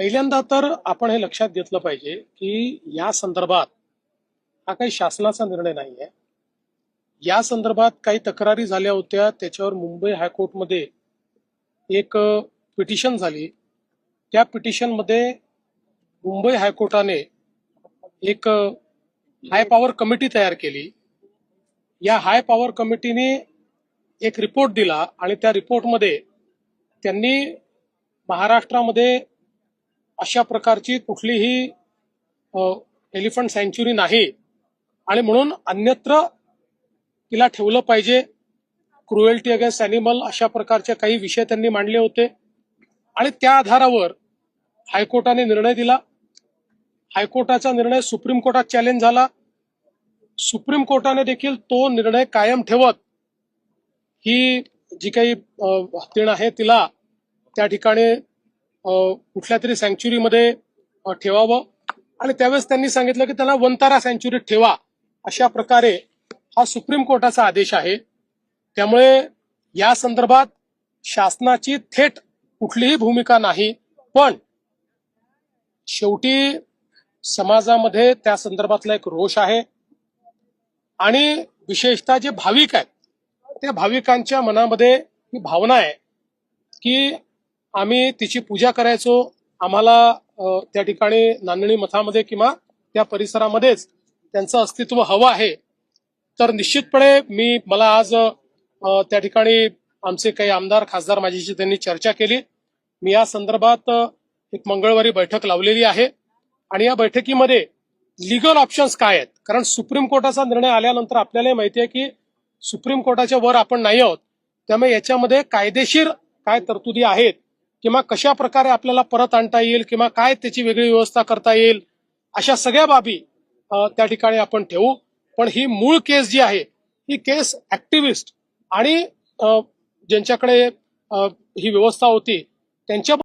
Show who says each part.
Speaker 1: पहिल्यांदा तर आपण हे लक्षात घेतलं पाहिजे की या संदर्भात हा काही शासनाचा निर्णय नाहीये. या संदर्भात काही तक्रारी झाल्या होत्या, त्याच्यावर मुंबई हायकोर्टमध्ये एक पिटिशन झाली. त्या पिटिशनमध्ये मुंबई हायकोर्टाने एक हाय पॉवर कमिटी तयार केली. या हाय पॉवर कमिटीने एक रिपोर्ट दिला आणि त्या रिपोर्टमध्ये त्यांनी महाराष्ट्रामध्ये अशा प्रकारची कुठलीही एलिफंट सँच्युरी नाही आणि म्हणून अन्यत्र तिला ठेवलं पाहिजे. क्रुएल्टी अगेन्स्ट अॅनिमल अशा प्रकारचे काही विषय त्यांनी मांडले होते आणि त्या आधारावर हायकोर्टाने निर्णय दिला. हायकोर्टाचा निर्णय सुप्रीम कोर्टात चॅलेंज झाला. सुप्रीम कोर्टाने देखील तो निर्णय कायम ठेवत ही जी काही हत्तीण आहे तिला त्या ठिकाणी कुठल्या तरी सँच्युरीमध्ये ठेवावं आणि त्यावेळेस त्यांनी सांगितलं की त्यांना वंतारा सँच्युरीत ठेवा. अशा प्रकारे हा सुप्रीम कोर्टाचा आदेश आहे. त्यामुळे या संदर्भात शासनाची थेट कुठलीही भूमिका नाही, पण शेवटी समाजामध्ये त्या संदर्भातला एक रोष आहे आणि विशेषतः जे भाविक आहेत त्या भाविकांच्या मनामध्ये ही भावना आहे की आम्ही तिची पूजा करायचो, आम्हाला त्या ठिकाणी नांदणी मठामध्ये किंवा त्या परिसरामध्येच त्यांचं अस्तित्व हवं आहे. तर निश्चितपणे मला आज त्या ठिकाणी आमचे काही आमदार खासदार माझ्याशी त्यांनी चर्चा केली. मी या संदर्भात एक मंगळवारी बैठक लावलेली आहे आणि या बैठकीमध्ये लिगल ऑप्शन्स काय आहेत, कारण सुप्रीम कोर्टाचा निर्णय आल्यानंतर आपल्याला माहिती आहे की सुप्रीम कोर्टाच्या वर आपण नाही आहोत. त्यामुळे याच्यामध्ये कायदेशीर काय तरतुदी आहेत किंवा कशा प्रकारे आपल्याला परत आणता येईल किंवा काय त्याची वेगळी व्यवस्था करता येईल, अशा सगळ्या बाबी त्या ठिकाणी आपण ठेवू. पण ही मूळ केस जी आहे ही केस ऍक्टिव्हिस्ट आणि ज्यांच्याकडे ही व्यवस्था होती त्यांच्या